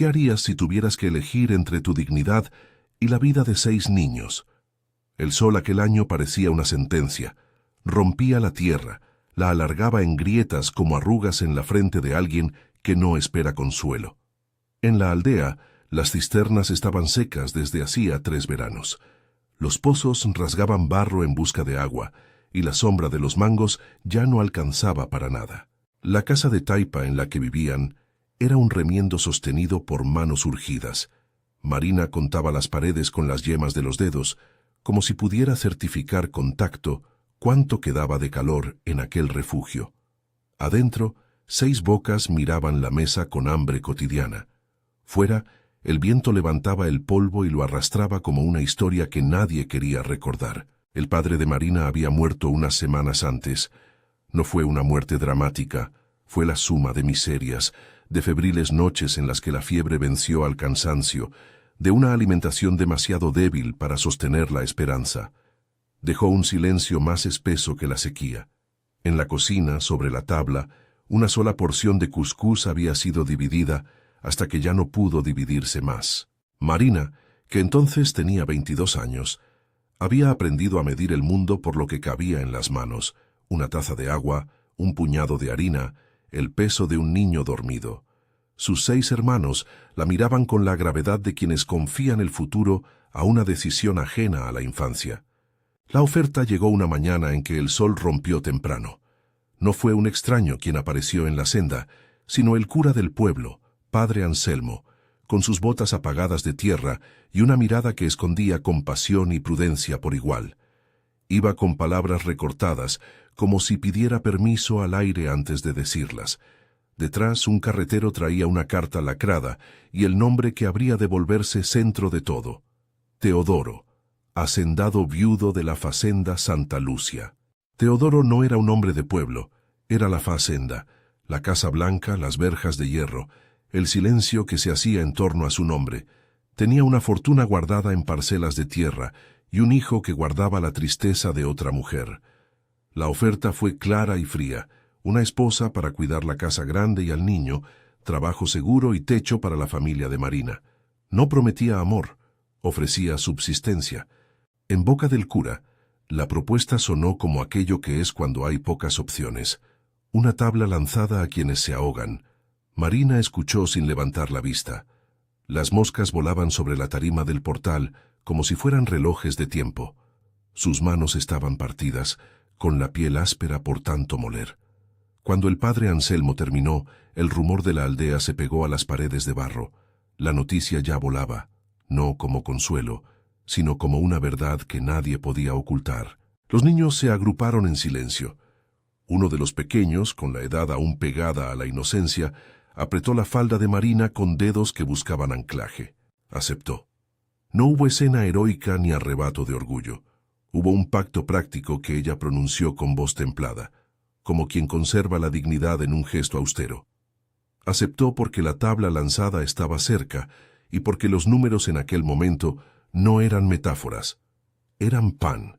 ¿Qué harías si tuvieras que elegir entre tu dignidad y la vida de 6 niños? El sol aquel año parecía una sentencia. Rompía la tierra, la alargaba en grietas como arrugas en la frente de alguien que no espera consuelo. En la aldea, las cisternas estaban secas desde hacía 3 veranos. Los pozos rasgaban barro en busca de agua, y la sombra de los mangos ya no alcanzaba para nada. La casa de taipa en la que vivían era un remiendo sostenido por manos urgidas. Marina contaba las paredes con las yemas de los dedos, como si pudiera certificar con tacto cuánto quedaba de calor en aquel refugio. Adentro, 6 bocas miraban la mesa con hambre cotidiana. Fuera, el viento levantaba el polvo y lo arrastraba como una historia que nadie quería recordar. El padre de Marina había muerto unas semanas antes. No fue una muerte dramática, fue la suma de miserias, de febriles noches en las que la fiebre venció al cansancio, de una alimentación demasiado débil para sostener la esperanza. Dejó un silencio más espeso que la sequía. En la cocina, sobre la tabla, una sola porción de cuscús había sido dividida hasta que ya no pudo dividirse más. Marina, que entonces tenía 22 años, había aprendido a medir el mundo por lo que cabía en las manos: una taza de agua, un puñado de harina, el peso de un niño dormido. Sus 6 hermanos la miraban con la gravedad de quienes confían el futuro a una decisión ajena a la infancia. La oferta llegó una mañana en que el sol rompió temprano. No fue un extraño quien apareció en la senda, sino el cura del pueblo, padre Anselmo, con sus botas apagadas de tierra y una mirada que escondía compasión y prudencia por igual. Iba con palabras recortadas, como si pidiera permiso al aire antes de decirlas. Detrás, un carretero traía una carta lacrada y el nombre que habría de volverse centro de todo: Teodoro, hacendado viudo de la Facenda Santa Lucia. Teodoro no era un hombre de pueblo, era la facenda, la casa blanca, las verjas de hierro, el silencio que se hacía en torno a su nombre. Tenía una fortuna guardada en parcelas de tierra y un hijo que guardaba la tristeza de otra mujer. La oferta fue clara y fría: una esposa para cuidar la casa grande y al niño, trabajo seguro y techo para la familia de Marina. No prometía amor, ofrecía subsistencia. En boca del cura, la propuesta sonó como aquello que es cuando hay pocas opciones: una tabla lanzada a quienes se ahogan. Marina escuchó sin levantar la vista. Las moscas volaban sobre la tarima del portal como si fueran relojes de tiempo. Sus manos estaban partidas, con la piel áspera por tanto moler. Cuando el padre Anselmo terminó, el rumor de la aldea se pegó a las paredes de barro. La noticia ya volaba, no como consuelo, sino como una verdad que nadie podía ocultar. Los niños se agruparon en silencio. Uno de los pequeños, con la edad aún pegada a la inocencia, apretó la falda de Marina con dedos que buscaban anclaje. Aceptó. No hubo escena heroica ni arrebato de orgullo. Hubo un pacto práctico que ella pronunció con voz templada, como quien conserva la dignidad en un gesto austero. Aceptó porque la tabla lanzada estaba cerca y porque los números en aquel momento no eran metáforas, eran pan.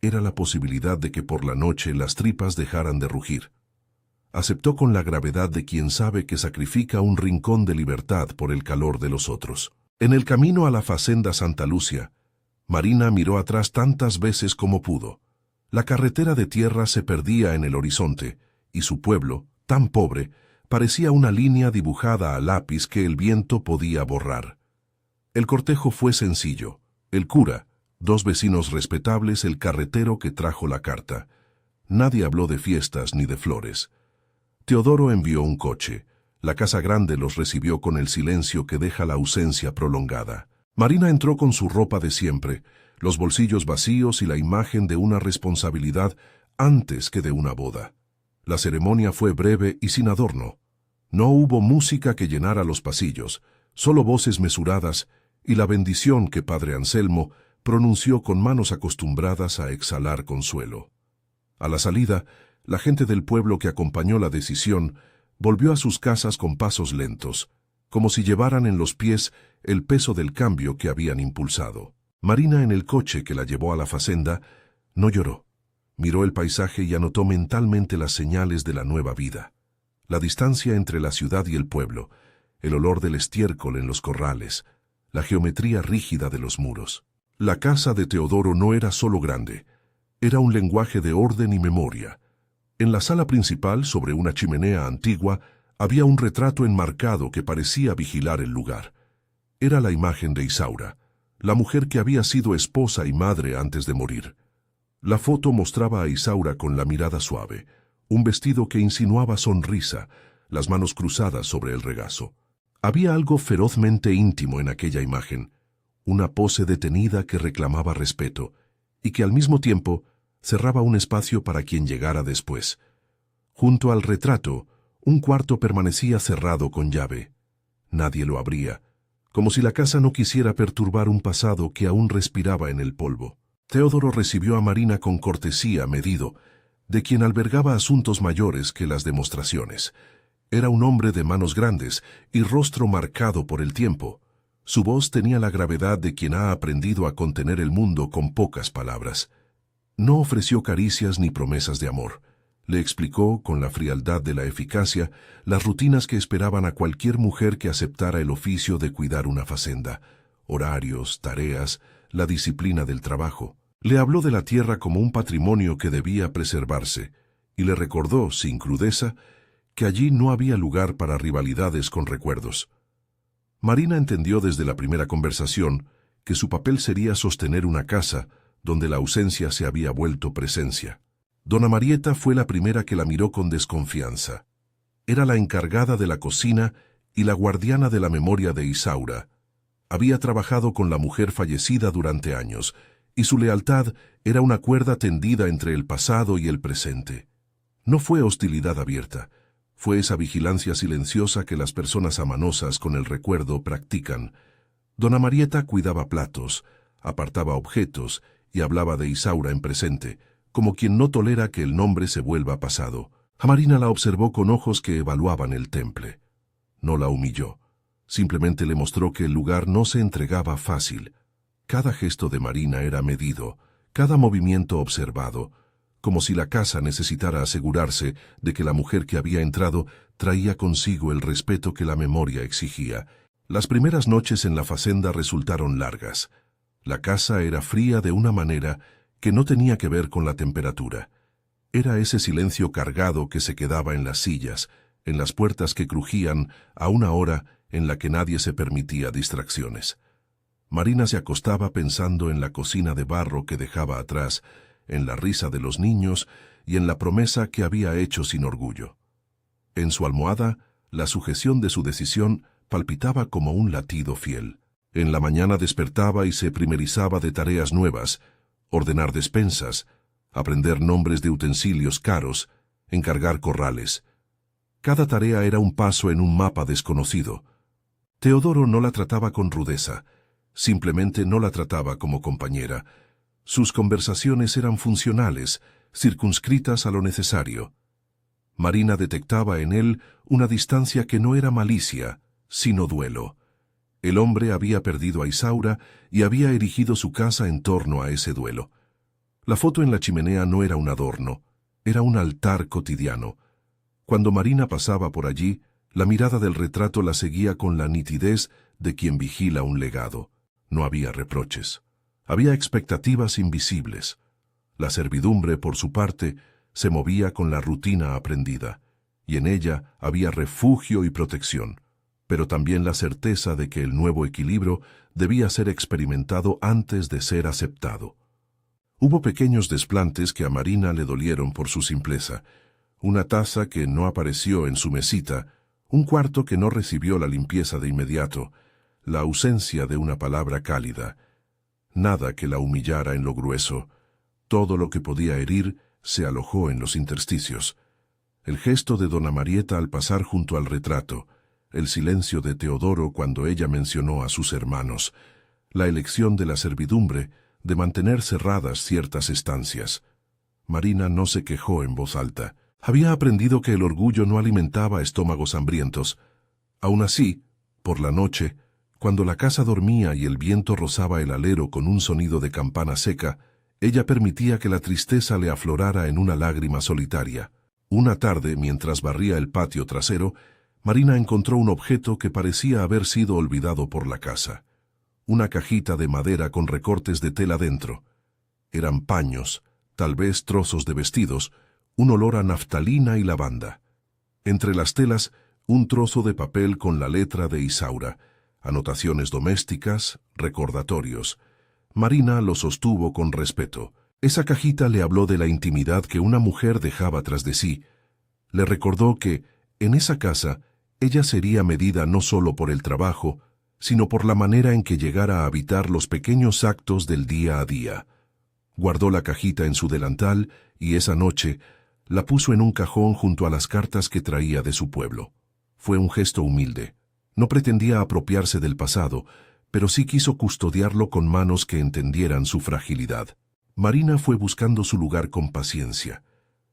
Era la posibilidad de que por la noche las tripas dejaran de rugir. Aceptó con la gravedad de quien sabe que sacrifica un rincón de libertad por el calor de los otros. En el camino a la Facenda Santa Lucia, Marina miró atrás tantas veces como pudo. La carretera de tierra se perdía en el horizonte, y su pueblo, tan pobre, parecía una línea dibujada a lápiz que el viento podía borrar. El cortejo fue sencillo: el cura, 2 vecinos respetables, el carretero que trajo la carta. Nadie habló de fiestas ni de flores. Teodoro envió un coche. La casa grande los recibió con el silencio que deja la ausencia prolongada. Marina entró con su ropa de siempre, los bolsillos vacíos y la imagen de una responsabilidad antes que de una boda. La ceremonia fue breve y sin adorno. No hubo música que llenara los pasillos, solo voces mesuradas y la bendición que padre Anselmo pronunció con manos acostumbradas a exhalar consuelo. A la salida, la gente del pueblo que acompañó la decisión volvió a sus casas con pasos lentos, como si llevaran en los pies el peso del cambio que habían impulsado. Marina, en el coche que la llevó a la facenda, no lloró. Miró el paisaje y anotó mentalmente las señales de la nueva vida. La distancia entre la ciudad y el pueblo, el olor del estiércol en los corrales, la geometría rígida de los muros. La casa de Teodoro no era solo grande, era un lenguaje de orden y memoria. En la sala principal, sobre una chimenea antigua, había un retrato enmarcado que parecía vigilar el lugar. Era la imagen de Isaura, la mujer que había sido esposa y madre antes de morir. La foto mostraba a Isaura con la mirada suave, un vestido que insinuaba sonrisa, las manos cruzadas sobre el regazo. Había algo ferozmente íntimo en aquella imagen, una pose detenida que reclamaba respeto, y que al mismo tiempo cerraba un espacio para quien llegara después. Junto al retrato, un cuarto permanecía cerrado con llave. Nadie lo abría, como si la casa no quisiera perturbar un pasado que aún respiraba en el polvo. Teodoro recibió a Marina con cortesía medido, de quien albergaba asuntos mayores que las demostraciones. Era un hombre de manos grandes y rostro marcado por el tiempo. Su voz tenía la gravedad de quien ha aprendido a contener el mundo con pocas palabras. No ofreció caricias ni promesas de amor. Le explicó, con la frialdad de la eficacia, las rutinas que esperaban a cualquier mujer que aceptara el oficio de cuidar una facenda: horarios, tareas, la disciplina del trabajo. Le habló de la tierra como un patrimonio que debía preservarse, y le recordó, sin crudeza, que allí no había lugar para rivalidades con recuerdos. Marina entendió desde la primera conversación que su papel sería sostener una casa donde la ausencia se había vuelto presencia. Dona Marieta fue la primera que la miró con desconfianza. Era la encargada de la cocina y la guardiana de la memoria de Isaura. Había trabajado con la mujer fallecida durante años, y su lealtad era una cuerda tendida entre el pasado y el presente. No fue hostilidad abierta, fue esa vigilancia silenciosa que las personas amanosas con el recuerdo practican. Dona Marieta cuidaba platos, apartaba objetos y hablaba de Isaura en presente, como quien no tolera que el nombre se vuelva pasado. A Marina la observó con ojos que evaluaban el temple. No la humilló, simplemente le mostró que el lugar no se entregaba fácil. Cada gesto de Marina era medido, cada movimiento observado, como si la casa necesitara asegurarse de que la mujer que había entrado traía consigo el respeto que la memoria exigía. Las primeras noches en la facenda resultaron largas. La casa era fría de una manera que no tenía que ver con la temperatura. Era ese silencio cargado que se quedaba en las sillas, en las puertas que crujían a una hora en la que nadie se permitía distracciones. Marina se acostaba pensando en la cocina de barro que dejaba atrás, en la risa de los niños y en la promesa que había hecho sin orgullo. En su almohada, la sujeción de su decisión palpitaba como un latido fiel. En la mañana despertaba y se primerizaba de tareas nuevas: ordenar despensas, aprender nombres de utensilios caros, encargar corrales. Cada tarea era un paso en un mapa desconocido. Teodoro no la trataba con rudeza, simplemente no la trataba como compañera. Sus conversaciones eran funcionales, circunscritas a lo necesario. Marina detectaba en él una distancia que no era malicia, sino duelo. El hombre había perdido a Isaura y había erigido su casa en torno a ese duelo. La foto en la chimenea no era un adorno, era un altar cotidiano. Cuando Marina pasaba por allí, la mirada del retrato la seguía con la nitidez de quien vigila un legado. No había reproches. Había expectativas invisibles. La servidumbre, por su parte, se movía con la rutina aprendida, y en ella había refugio y protección, pero también la certeza de que el nuevo equilibrio debía ser experimentado antes de ser aceptado. Hubo pequeños desplantes que a Marina le dolieron por su simpleza: una taza que no apareció en su mesita, un cuarto que no recibió la limpieza de inmediato, la ausencia de una palabra cálida. Nada que la humillara en lo grueso. Todo lo que podía herir se alojó en los intersticios. El gesto de dona Marieta al pasar junto al retrato, el silencio de Teodoro cuando ella mencionó a sus hermanos, la elección de la servidumbre de mantener cerradas ciertas estancias. Marina no se quejó en voz alta. Había aprendido que el orgullo no alimentaba estómagos hambrientos. Aún así, por la noche, cuando la casa dormía y el viento rozaba el alero con un sonido de campana seca, ella permitía que la tristeza le aflorara en una lágrima solitaria. Una tarde, mientras barría el patio trasero, Marina encontró un objeto que parecía haber sido olvidado por la casa. Una cajita de madera con recortes de tela dentro. Eran paños, tal vez trozos de vestidos, un olor a naftalina y lavanda. Entre las telas, un trozo de papel con la letra de Isaura, anotaciones domésticas, recordatorios. Marina lo sostuvo con respeto. Esa cajita le habló de la intimidad que una mujer dejaba tras de sí. Le recordó que, en esa casa, ella sería medida no solo por el trabajo, sino por la manera en que llegara a habitar los pequeños actos del día a día. Guardó la cajita en su delantal y esa noche la puso en un cajón junto a las cartas que traía de su pueblo. Fue un gesto humilde. No pretendía apropiarse del pasado, pero sí quiso custodiarlo con manos que entendieran su fragilidad. Marina fue buscando su lugar con paciencia.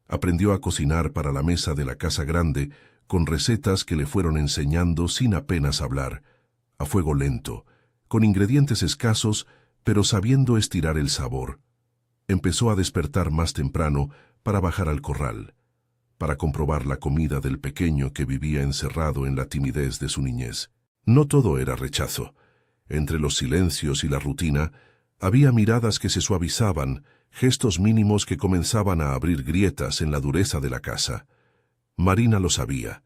Aprendió a cocinar para la mesa de la casa grande, con recetas que le fueron enseñando sin apenas hablar, a fuego lento, con ingredientes escasos, pero sabiendo estirar el sabor. Empezó a despertar más temprano para bajar al corral, para comprobar la comida del pequeño que vivía encerrado en la timidez de su niñez. No todo era rechazo. Entre los silencios y la rutina, había miradas que se suavizaban, gestos mínimos que comenzaban a abrir grietas en la dureza de la casa. Marina lo sabía.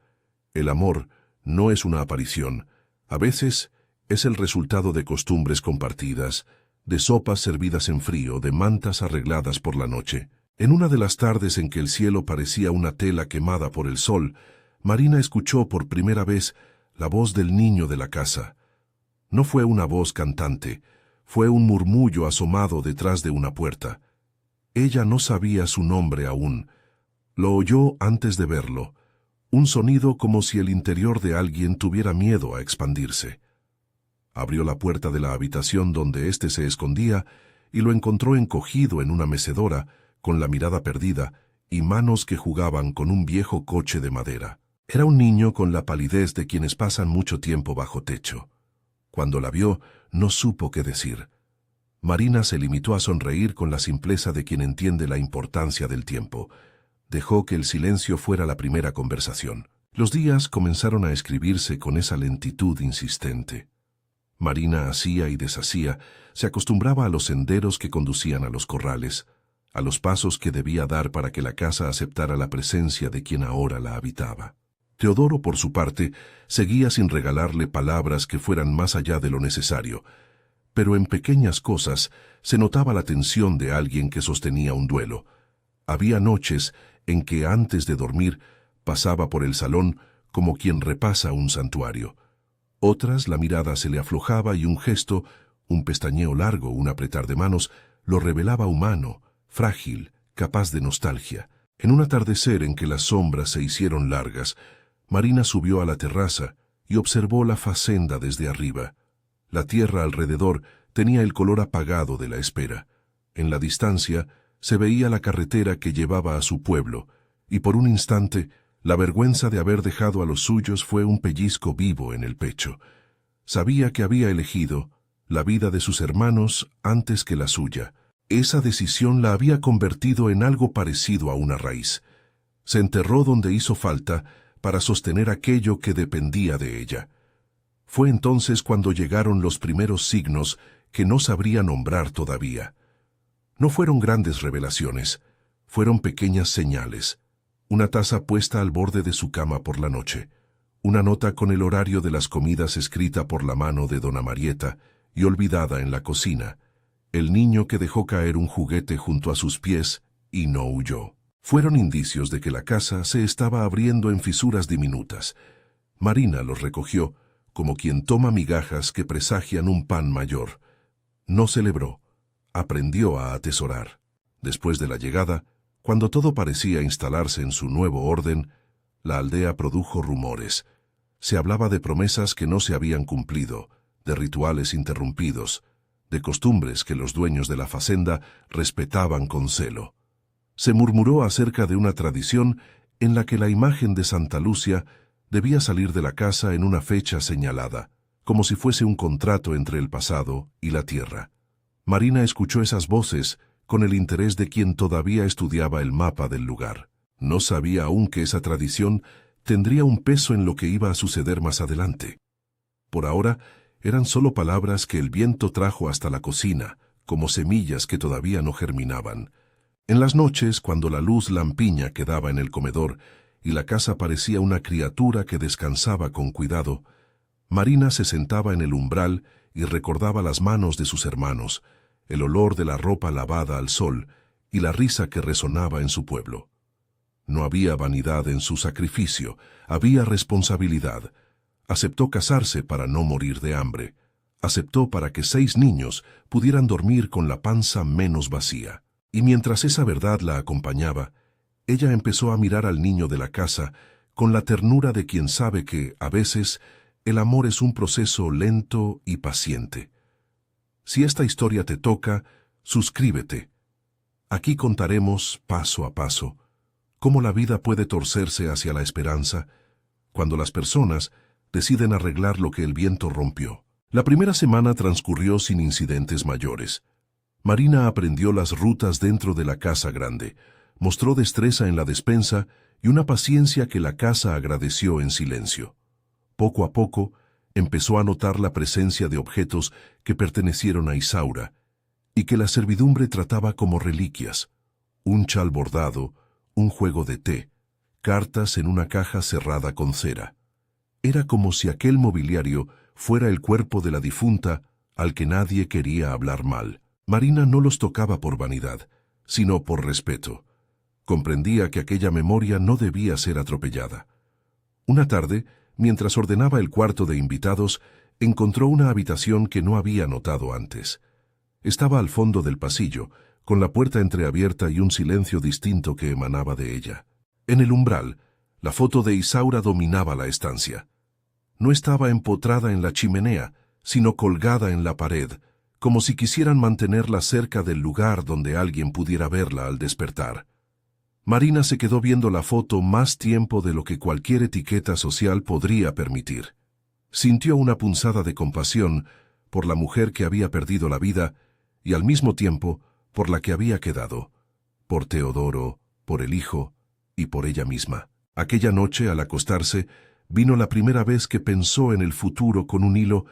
El amor no es una aparición. A veces es el resultado de costumbres compartidas, de sopas servidas en frío, de mantas arregladas por la noche. En una de las tardes en que el cielo parecía una tela quemada por el sol, Marina escuchó por primera vez la voz del niño de la casa. No fue una voz cantante, fue un murmullo asomado detrás de una puerta. Ella no sabía su nombre aún. Lo oyó antes de verlo, un sonido como si el interior de alguien tuviera miedo a expandirse. Abrió la puerta de la habitación donde éste se escondía y lo encontró encogido en una mecedora, con la mirada perdida y manos que jugaban con un viejo coche de madera. Era un niño con la palidez de quienes pasan mucho tiempo bajo techo. Cuando la vio, no supo qué decir. Marina se limitó a sonreír con la simpleza de quien entiende la importancia del tiempo. Dejó que el silencio fuera la primera conversación. Los días comenzaron a escribirse con esa lentitud insistente. Marina hacía y deshacía, se acostumbraba a los senderos que conducían a los corrales, a los pasos que debía dar para que la casa aceptara la presencia de quien ahora la habitaba. Teodoro, por su parte, seguía sin regalarle palabras que fueran más allá de lo necesario, pero en pequeñas cosas se notaba la tensión de alguien que sostenía un duelo. Había noches en que antes de dormir pasaba por el salón como quien repasa un santuario. Otras la mirada se le aflojaba y un gesto, un pestañeo largo, un apretar de manos, lo revelaba humano, frágil, capaz de nostalgia. En un atardecer en que las sombras se hicieron largas, Marina subió a la terraza y observó la facenda desde arriba. La tierra alrededor tenía el color apagado de la espera. En la distancia se veía la carretera que llevaba a su pueblo, y por un instante la vergüenza de haber dejado a los suyos fue un pellizco vivo en el pecho. Sabía que había elegido la vida de sus hermanos antes que la suya. Esa decisión la había convertido en algo parecido a una raíz. Se enterró donde hizo falta para sostener aquello que dependía de ella. Fue entonces cuando llegaron los primeros signos que no sabría nombrar todavía. No fueron grandes revelaciones, fueron pequeñas señales. Una taza puesta al borde de su cama por la noche, una nota con el horario de las comidas escrita por la mano de dona Marieta y olvidada en la cocina, el niño que dejó caer un juguete junto a sus pies y no huyó. Fueron indicios de que la casa se estaba abriendo en fisuras diminutas. Marina los recogió, como quien toma migajas que presagian un pan mayor. No celebró, aprendió a atesorar. Después de la llegada, cuando todo parecía instalarse en su nuevo orden, la aldea produjo rumores. Se hablaba de promesas que no se habían cumplido, de rituales interrumpidos, de costumbres que los dueños de la facenda respetaban con celo. Se murmuró acerca de una tradición en la que la imagen de Santa Lucia debía salir de la casa en una fecha señalada, como si fuese un contrato entre el pasado y la tierra. Marina escuchó esas voces con el interés de quien todavía estudiaba el mapa del lugar. No sabía aún que esa tradición tendría un peso en lo que iba a suceder más adelante. Por ahora, eran solo palabras que el viento trajo hasta la cocina, como semillas que todavía no germinaban. En las noches, cuando la luz lampiña quedaba en el comedor y la casa parecía una criatura que descansaba con cuidado, Marina se sentaba en el umbral y recordaba las manos de sus hermanos, el olor de la ropa lavada al sol y la risa que resonaba en su pueblo. No había vanidad en su sacrificio, había responsabilidad. Aceptó casarse para no morir de hambre. Aceptó para que 6 niños pudieran dormir con la panza menos vacía. Y mientras esa verdad la acompañaba, ella empezó a mirar al niño de la casa con la ternura de quien sabe que, a veces, el amor es un proceso lento y paciente. Si esta historia te toca, suscríbete. Aquí contaremos, paso a paso, cómo la vida puede torcerse hacia la esperanza cuando las personas deciden arreglar lo que el viento rompió. La primera semana transcurrió sin incidentes mayores. Marina aprendió las rutas dentro de la casa grande, mostró destreza en la despensa y una paciencia que la casa agradeció en silencio. Poco a poco, empezó a notar la presencia de objetos que pertenecieron a Isaura y que la servidumbre trataba como reliquias: un chal bordado, un juego de té, cartas en una caja cerrada con cera. Era como si aquel mobiliario fuera el cuerpo de la difunta al que nadie quería hablar mal. Marina no los tocaba por vanidad, sino por respeto. Comprendía que aquella memoria no debía ser atropellada. Una tarde, mientras ordenaba el cuarto de invitados, encontró una habitación que no había notado antes. Estaba al fondo del pasillo, con la puerta entreabierta y un silencio distinto que emanaba de ella. En el umbral, la foto de Isaura dominaba la estancia. No estaba empotrada en la chimenea, sino colgada en la pared, como si quisieran mantenerla cerca del lugar donde alguien pudiera verla al despertar. Marina se quedó viendo la foto más tiempo de lo que cualquier etiqueta social podría permitir. Sintió una punzada de compasión por la mujer que había perdido la vida y al mismo tiempo por la que había quedado, por Teodoro, por el hijo y por ella misma. Aquella noche, al acostarse, vino la primera vez que pensó en el futuro con un hilo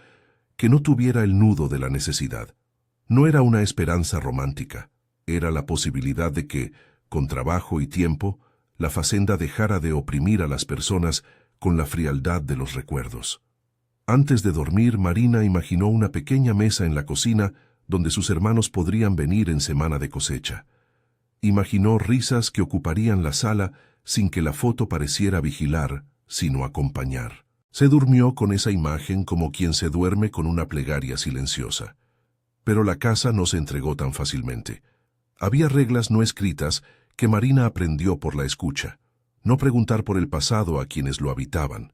que no tuviera el nudo de la necesidad. No era una esperanza romántica, era la posibilidad de que, con trabajo y tiempo, la facenda dejara de oprimir a las personas con la frialdad de los recuerdos. Antes de dormir, Marina imaginó una pequeña mesa en la cocina donde sus hermanos podrían venir en semana de cosecha. Imaginó risas que ocuparían la sala sin que la foto pareciera vigilar, sino acompañar. Se durmió con esa imagen como quien se duerme con una plegaria silenciosa. Pero la casa no se entregó tan fácilmente. Había reglas no escritas que Marina aprendió por la escucha. No preguntar por el pasado a quienes lo habitaban.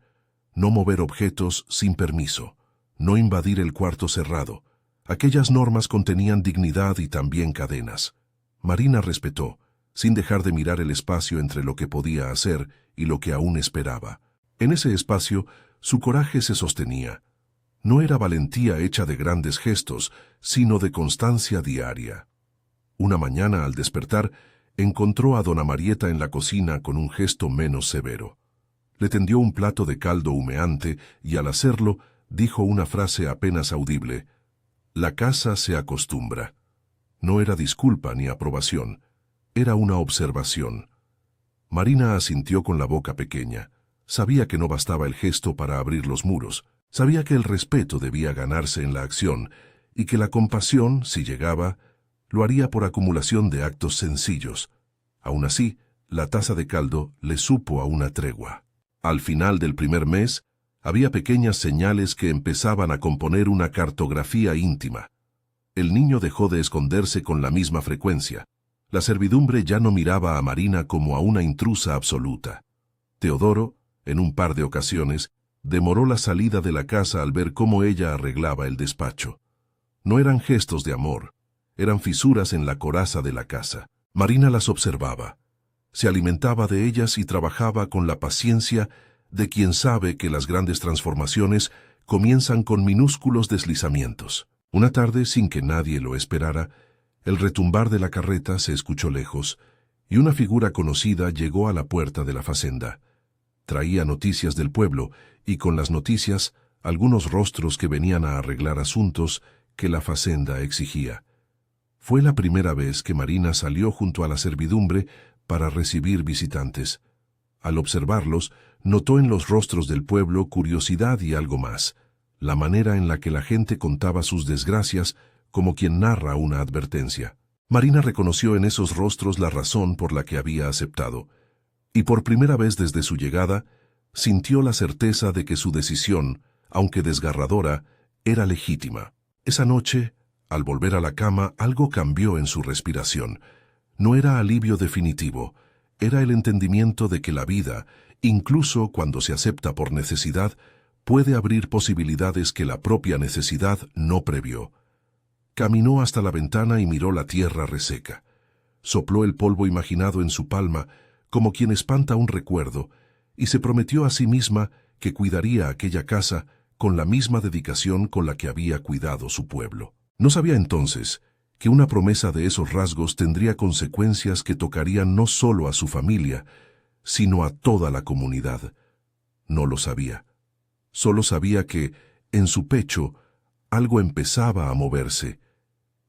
No mover objetos sin permiso. No invadir el cuarto cerrado. Aquellas normas contenían dignidad y también cadenas. Marina respetó, sin dejar de mirar el espacio entre lo que podía hacer y lo que aún esperaba. En ese espacio, su coraje se sostenía. No era valentía hecha de grandes gestos, sino de constancia diaria. Una mañana, al despertar, encontró a dona Marieta en la cocina con un gesto menos severo. Le tendió un plato de caldo humeante y, al hacerlo, dijo una frase apenas audible: «La casa se acostumbra». No era disculpa ni aprobación, era una observación. Marina asintió con la boca pequeña. Sabía que no bastaba el gesto para abrir los muros. Sabía que el respeto debía ganarse en la acción y que la compasión, si llegaba, lo haría por acumulación de actos sencillos. Aún así, la taza de caldo le supo a una tregua. Al final del primer mes, había pequeñas señales que empezaban a componer una cartografía íntima. El niño dejó de esconderse con la misma frecuencia. La servidumbre ya no miraba a Marina como a una intrusa absoluta. Teodoro, en un par de ocasiones, demoró la salida de la casa al ver cómo ella arreglaba el despacho. No eran gestos de amor, eran fisuras en la coraza de la casa. Marina las observaba, se alimentaba de ellas y trabajaba con la paciencia de quien sabe que las grandes transformaciones comienzan con minúsculos deslizamientos. Una tarde, sin que nadie lo esperara, el retumbar de la carreta se escuchó lejos y una figura conocida llegó a la puerta de la facenda. Traía noticias del pueblo y con las noticias algunos rostros que venían a arreglar asuntos que la facenda exigía. Fue la primera vez que Marina salió junto a la servidumbre para recibir visitantes. Al observarlos, notó en los rostros del pueblo curiosidad y algo más, la manera en la que la gente contaba sus desgracias como quien narra una advertencia. Marina reconoció en esos rostros la razón por la que había aceptado, y por primera vez desde su llegada, sintió la certeza de que su decisión, aunque desgarradora, era legítima. Esa noche, al volver a la cama, algo cambió en su respiración. No era alivio definitivo, era el entendimiento de que la vida, incluso cuando se acepta por necesidad, puede abrir posibilidades que la propia necesidad no previó. Caminó hasta la ventana y miró la tierra reseca. Sopló el polvo imaginado en su palma, como quien espanta un recuerdo, y se prometió a sí misma que cuidaría aquella casa con la misma dedicación con la que había cuidado su pueblo. No sabía entonces que una promesa de esos rasgos tendría consecuencias que tocarían no solo a su familia, sino a toda la comunidad. No lo sabía. Solo sabía que, en su pecho, algo empezaba a moverse,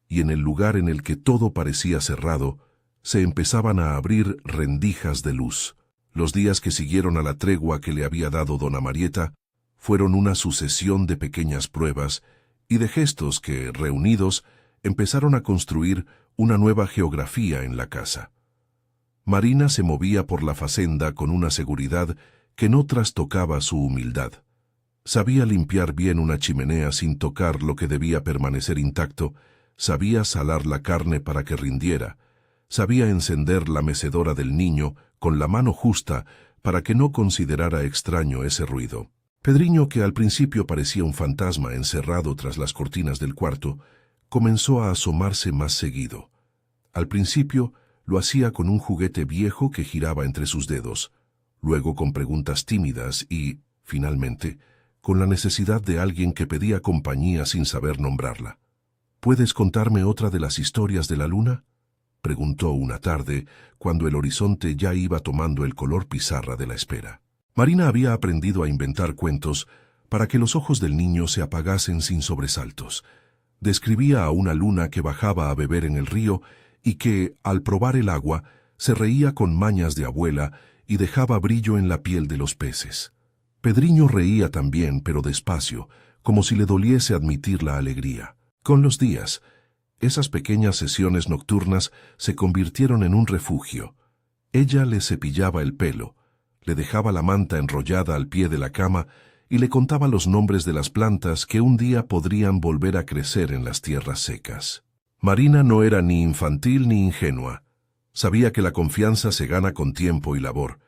y en el lugar en el que todo parecía cerrado, se empezaban a abrir rendijas de luz. Los días que siguieron a la tregua que le había dado dona Marieta fueron una sucesión de pequeñas pruebas y de gestos que, reunidos, empezaron a construir una nueva geografía en la casa. Marina se movía por la facenda con una seguridad que no trastocaba su humildad. Sabía limpiar bien una chimenea sin tocar lo que debía permanecer intacto, sabía salar la carne para que rindiera, sabía encender la mecedora del niño con la mano justa para que no considerara extraño ese ruido. Pedriño, que al principio parecía un fantasma encerrado tras las cortinas del cuarto, comenzó a asomarse más seguido. Al principio lo hacía con un juguete viejo que giraba entre sus dedos, luego con preguntas tímidas y, finalmente, con la necesidad de alguien que pedía compañía sin saber nombrarla. ¿Puedes contarme otra de las historias de la luna?, preguntó una tarde, cuando el horizonte ya iba tomando el color pizarra de la espera. Marina había aprendido a inventar cuentos para que los ojos del niño se apagasen sin sobresaltos. Describía a una luna que bajaba a beber en el río y que, al probar el agua, se reía con mañas de abuela y dejaba brillo en la piel de los peces. Pedriño reía también, pero despacio, como si le doliese admitir la alegría. Con los días, esas pequeñas sesiones nocturnas se convirtieron en un refugio. Ella le cepillaba el pelo, le dejaba la manta enrollada al pie de la cama y le contaba los nombres de las plantas que un día podrían volver a crecer en las tierras secas. Marina no era ni infantil ni ingenua. Sabía que la confianza se gana con tiempo y labor.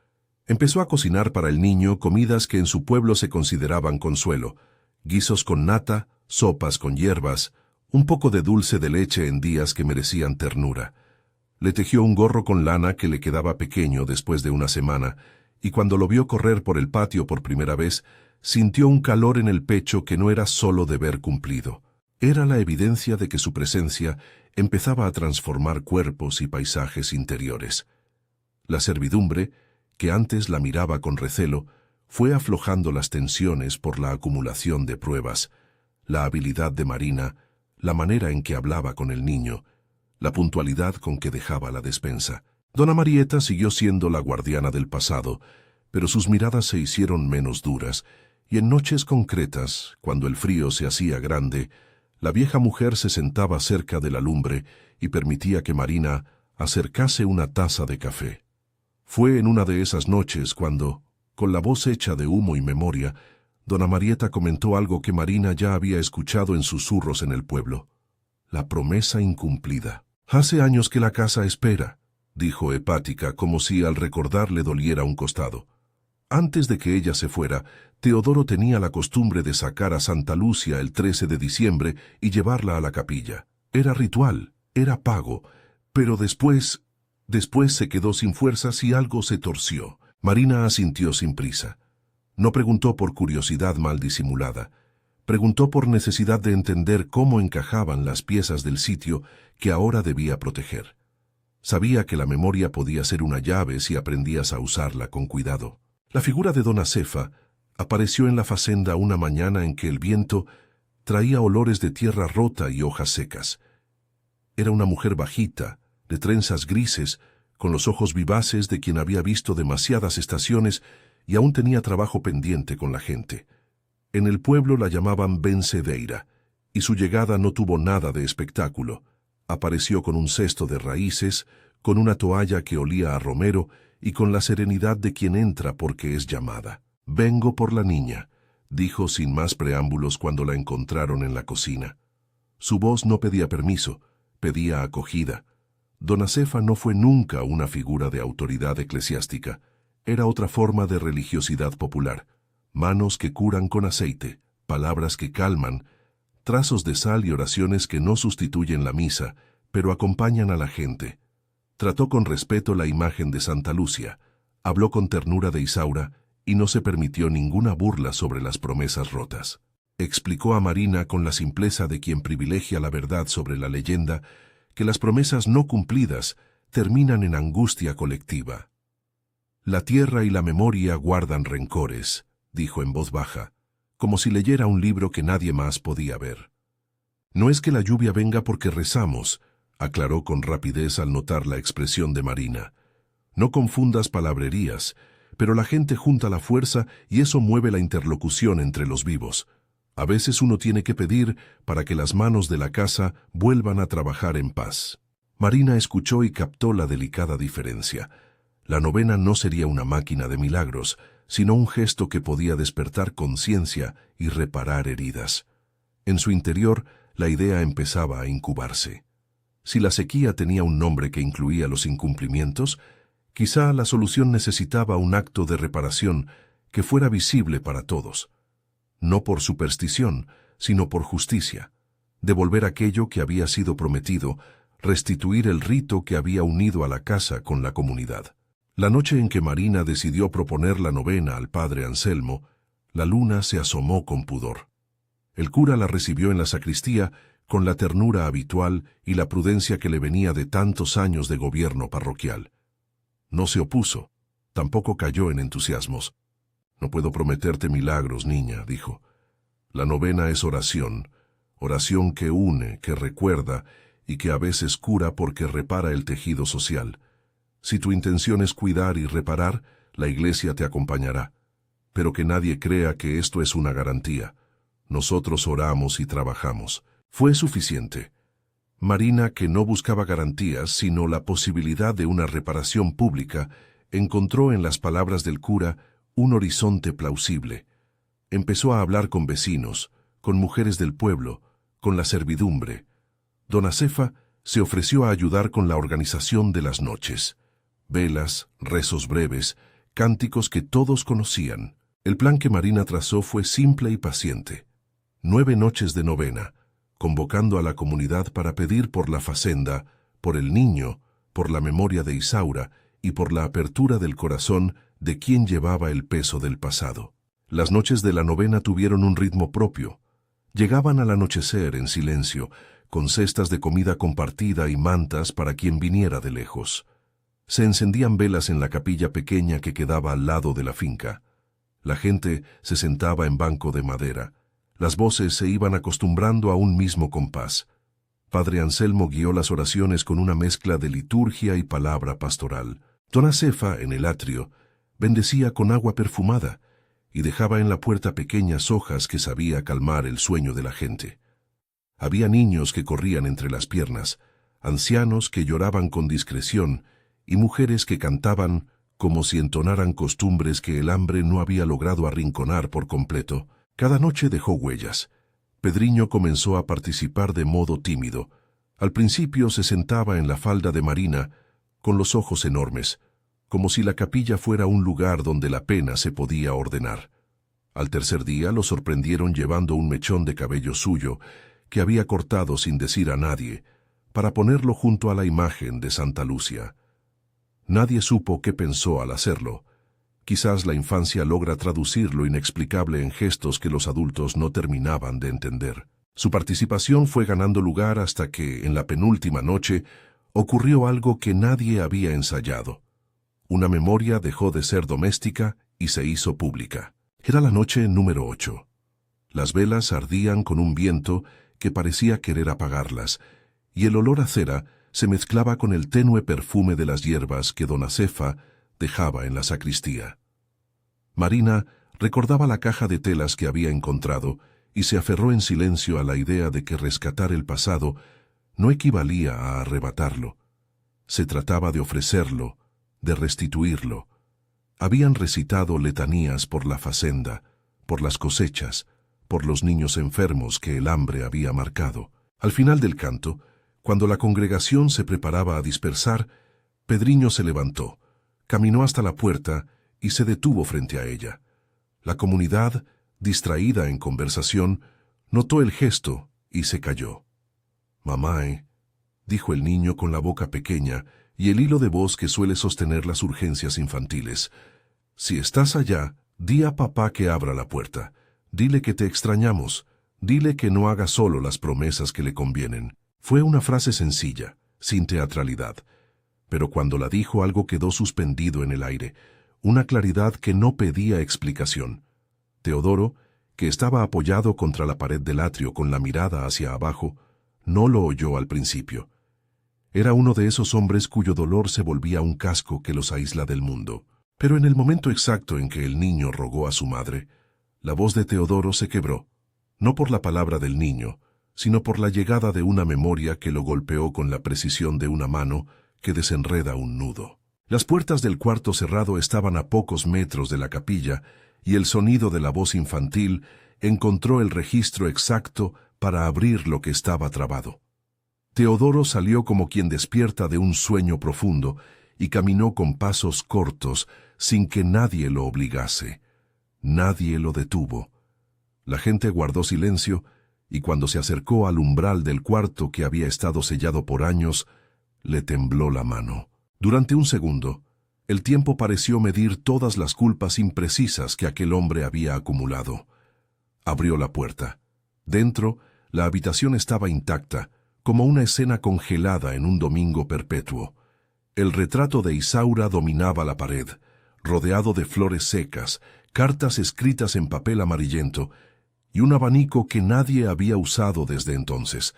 Empezó a cocinar para el niño comidas que en su pueblo se consideraban consuelo: guisos con nata, sopas con hierbas, un poco de dulce de leche en días que merecían ternura. Le tejió un gorro con lana que le quedaba pequeño después de una semana, y cuando lo vio correr por el patio por primera vez, sintió un calor en el pecho que no era solo deber cumplido. Era la evidencia de que su presencia empezaba a transformar cuerpos y paisajes interiores. La servidumbre, que antes la miraba con recelo, fue aflojando las tensiones por la acumulación de pruebas, la habilidad de Marina, la manera en que hablaba con el niño, la puntualidad con que dejaba la despensa. Dona Marieta siguió siendo la guardiana del pasado, pero sus miradas se hicieron menos duras, y en noches concretas, cuando el frío se hacía grande, la vieja mujer se sentaba cerca de la lumbre y permitía que Marina acercase una taza de café. Fue en una de esas noches cuando, con la voz hecha de humo y memoria, dona Marieta comentó algo que Marina ya había escuchado en susurros en el pueblo: la promesa incumplida. «Hace años que la casa espera», dijo Hepática, como si al recordar le doliera un costado. Antes de que ella se fuera, Teodoro tenía la costumbre de sacar a Santa Lucia el 13 de diciembre y llevarla a la capilla. Era ritual, era pago, pero después se quedó sin fuerzas y algo se torció. Marina asintió sin prisa. No preguntó por curiosidad mal disimulada. Preguntó por necesidad de entender cómo encajaban las piezas del sitio que ahora debía proteger. Sabía que la memoria podía ser una llave si aprendías a usarla con cuidado. La figura de Dona Cefa apareció en la facenda una mañana en que el viento traía olores de tierra rota y hojas secas. Era una mujer bajita, de trenzas grises, con los ojos vivaces de quien había visto demasiadas estaciones y aún tenía trabajo pendiente con la gente. En el pueblo la llamaban Bencedeira, y su llegada no tuvo nada de espectáculo. Apareció con un cesto de raíces, con una toalla que olía a romero y con la serenidad de quien entra porque es llamada. «Vengo por la niña», dijo sin más preámbulos cuando la encontraron en la cocina. Su voz no pedía permiso, pedía acogida. Dona Cefa no fue nunca una figura de autoridad eclesiástica. Era otra forma de religiosidad popular. Manos que curan con aceite, palabras que calman, trazos de sal y oraciones que no sustituyen la misa, pero acompañan a la gente. Trató con respeto la imagen de Santa Lucia, habló con ternura de Isaura y no se permitió ninguna burla sobre las promesas rotas. Explicó a Marina con la simpleza de quien privilegia la verdad sobre la leyenda que las promesas no cumplidas terminan en angustia colectiva. «La tierra y la memoria guardan rencores», dijo en voz baja, como si leyera un libro que nadie más podía ver. «No es que la lluvia venga porque rezamos», aclaró con rapidez al notar la expresión de Marina. «No confundas palabrerías, pero la gente junta la fuerza y eso mueve la interlocución entre los vivos. A veces uno tiene que pedir para que las manos de la casa vuelvan a trabajar en paz». Marina escuchó y captó la delicada diferencia. La novena no sería una máquina de milagros, sino un gesto que podía despertar conciencia y reparar heridas. En su interior, la idea empezaba a incubarse. Si la sequía tenía un nombre que incluía los incumplimientos, quizá la solución necesitaba un acto de reparación que fuera visible para todos. No por superstición, sino por justicia. Devolver aquello que había sido prometido, restituir el rito que había unido a la casa con la comunidad. La noche en que Marina decidió proponer la novena al padre Anselmo, la luna se asomó con pudor. El cura la recibió en la sacristía con la ternura habitual y la prudencia que le venía de tantos años de gobierno parroquial. No se opuso, tampoco cayó en entusiasmos. «No puedo prometerte milagros, niña», dijo. «La novena es oración, oración que une, que recuerda y que a veces cura porque repara el tejido social. Si tu intención es cuidar y reparar, la Iglesia te acompañará. Pero que nadie crea que esto es una garantía. Nosotros oramos y trabajamos». Fue suficiente. Marina, que no buscaba garantías, sino la posibilidad de una reparación pública, encontró en las palabras del cura un horizonte plausible. Empezó a hablar con vecinos, con mujeres del pueblo, con la servidumbre. Dona Cefa se ofreció a ayudar con la organización de las noches. Velas, rezos breves, cánticos que todos conocían. El plan que Marina trazó fue simple y paciente. 9 noches de novena, convocando a la comunidad para pedir por la facenda, por el niño, por la memoria de Isaura y por la apertura del corazón de quien llevaba el peso del pasado. Las noches de la novena tuvieron un ritmo propio. Llegaban al anochecer en silencio, con cestas de comida compartida y mantas para quien viniera de lejos. Se encendían velas en la capilla pequeña que quedaba al lado de la finca. La gente se sentaba en banco de madera. Las voces se iban acostumbrando a un mismo compás. Padre Anselmo guió las oraciones con una mezcla de liturgia y palabra pastoral. Dona Cefa, en el atrio, bendecía con agua perfumada y dejaba en la puerta pequeñas hojas que sabía calmar el sueño de la gente. Había niños que corrían entre las piernas, ancianos que lloraban con discreción y mujeres que cantaban como si entonaran costumbres que el hambre no había logrado arrinconar por completo. Cada noche dejó huellas. Pedriño comenzó a participar de modo tímido. Al principio se sentaba en la falda de Marina, con los ojos enormes, como si la capilla fuera un lugar donde la pena se podía ordenar. Al tercer día lo sorprendieron llevando un mechón de cabello suyo, que había cortado sin decir a nadie, para ponerlo junto a la imagen de Santa Lucia. Nadie supo qué pensó al hacerlo. Quizás la infancia logra traducir lo inexplicable en gestos que los adultos no terminaban de entender. Su participación fue ganando lugar hasta que, en la penúltima noche, ocurrió algo que nadie había ensayado. Una memoria dejó de ser doméstica y se hizo pública. Era la noche número 8. Las velas ardían con un viento que parecía querer apagarlas, y el olor a cera se mezclaba con el tenue perfume de las hierbas que don Acefa dejaba en la sacristía. Marina recordaba la caja de telas que había encontrado y se aferró en silencio a la idea de que rescatar el pasado no equivalía a arrebatarlo. Se trataba de ofrecerlo, de restituirlo. Habían recitado letanías por la facenda, por las cosechas, por los niños enfermos que el hambre había marcado. Al final del canto, cuando la congregación se preparaba a dispersar, Pedriño se levantó, caminó hasta la puerta y se detuvo frente a ella. La comunidad, distraída en conversación, notó el gesto y se calló. «Mamae», dijo el niño con la boca pequeña y el hilo de voz que suele sostener las urgencias infantiles. «Si estás allá, di a papá que abra la puerta. Dile que te extrañamos. Dile que no haga solo las promesas que le convienen». Fue una frase sencilla, sin teatralidad, pero cuando la dijo algo quedó suspendido en el aire, una claridad que no pedía explicación. Teodoro, que estaba apoyado contra la pared del atrio con la mirada hacia abajo, no lo oyó al principio. Era uno de esos hombres cuyo dolor se volvía un casco que los aísla del mundo. Pero en el momento exacto en que el niño rogó a su madre, la voz de Teodoro se quebró, no por la palabra del niño, sino por la llegada de una memoria que lo golpeó con la precisión de una mano que desenreda un nudo. Las puertas del cuarto cerrado estaban a pocos metros de la capilla y el sonido de la voz infantil encontró el registro exacto para abrir lo que estaba trabado. Teodoro salió como quien despierta de un sueño profundo y caminó con pasos cortos sin que nadie lo obligase. Nadie lo detuvo. La gente guardó silencio y cuando se acercó al umbral del cuarto que había estado sellado por años, le tembló la mano. Durante un segundo, el tiempo pareció medir todas las culpas imprecisas que aquel hombre había acumulado. Abrió la puerta. Dentro, la habitación estaba intacta, como una escena congelada en un domingo perpetuo. El retrato de Isaura dominaba la pared, rodeado de flores secas, cartas escritas en papel amarillento y un abanico que nadie había usado desde entonces.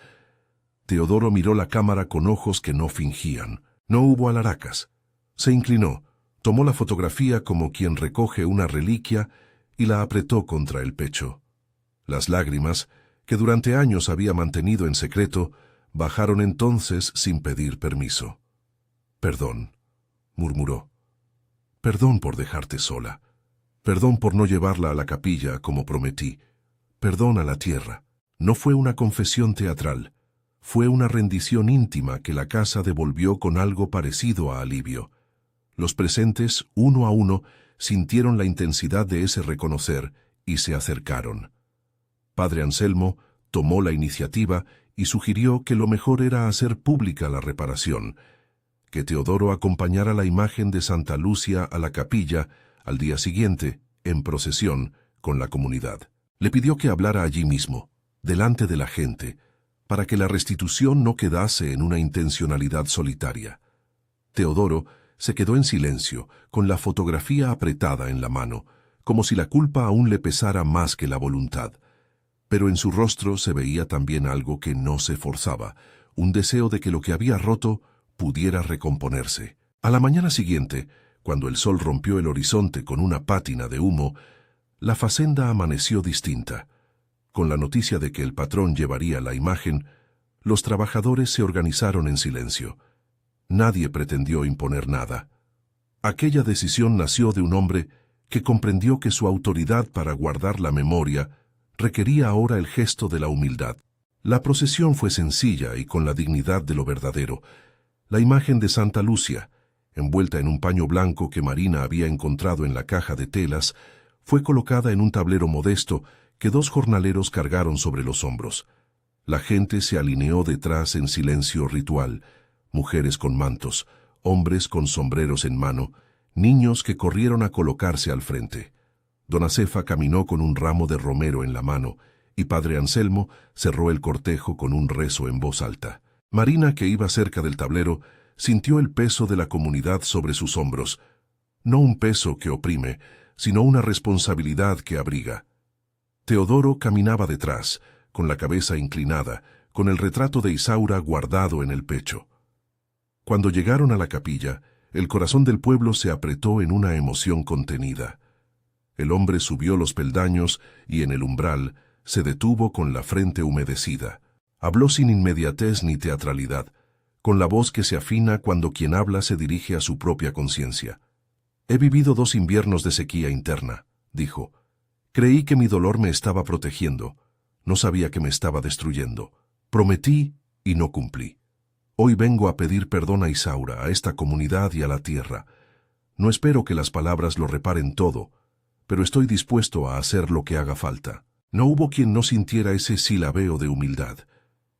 Teodoro miró la cámara con ojos que no fingían. No hubo alaracas. Se inclinó, tomó la fotografía como quien recoge una reliquia y la apretó contra el pecho. Las lágrimas, que durante años había mantenido en secreto, bajaron entonces sin pedir permiso. «Perdón», murmuró. «Perdón por dejarte sola. Perdón por no llevarla a la capilla como prometí. Perdón a la tierra». No fue una confesión teatral. Fue una rendición íntima que la casa devolvió con algo parecido a alivio. Los presentes, uno a uno, sintieron la intensidad de ese reconocer y se acercaron. Padre Anselmo tomó la iniciativa y sugirió que lo mejor era hacer pública la reparación, que Teodoro acompañara la imagen de Santa Lucia a la capilla al día siguiente, en procesión, con la comunidad. Le pidió que hablara allí mismo, delante de la gente, para que la restitución no quedase en una intencionalidad solitaria. Teodoro se quedó en silencio, con la fotografía apretada en la mano, como si la culpa aún le pesara más que la voluntad. Pero en su rostro se veía también algo que no se forzaba, un deseo de que lo que había roto pudiera recomponerse. A la mañana siguiente, cuando el sol rompió el horizonte con una pátina de humo, la facenda amaneció distinta. Con la noticia de que el patrón llevaría la imagen, los trabajadores se organizaron en silencio. Nadie pretendió imponer nada. Aquella decisión nació de un hombre que comprendió que su autoridad para guardar la memoria requería ahora el gesto de la humildad. La procesión fue sencilla y con la dignidad de lo verdadero. La imagen de Santa Lucia, envuelta en un paño blanco que Marina había encontrado en la caja de telas, fue colocada en un tablero modesto que 2 jornaleros cargaron sobre los hombros. La gente se alineó detrás en silencio ritual, mujeres con mantos, hombres con sombreros en mano, niños que corrieron a colocarse al frente. Don Acefa caminó con un ramo de romero en la mano, y Padre Anselmo cerró el cortejo con un rezo en voz alta. Marina, que iba cerca del tablero, sintió el peso de la comunidad sobre sus hombros. No un peso que oprime, sino una responsabilidad que abriga. Teodoro caminaba detrás, con la cabeza inclinada, con el retrato de Isaura guardado en el pecho. Cuando llegaron a la capilla, el corazón del pueblo se apretó en una emoción contenida. El hombre subió los peldaños y en el umbral se detuvo con la frente humedecida. Habló sin inmediatez ni teatralidad, con la voz que se afina cuando quien habla se dirige a su propia conciencia. «He vivido 2 inviernos de sequía interna», dijo. «Creí que mi dolor me estaba protegiendo. No sabía que me estaba destruyendo. Prometí y no cumplí. Hoy vengo a pedir perdón a Isaura, a esta comunidad y a la tierra. No espero que las palabras lo reparen todo, pero estoy dispuesto a hacer lo que haga falta». No hubo quien no sintiera ese silabeo de humildad.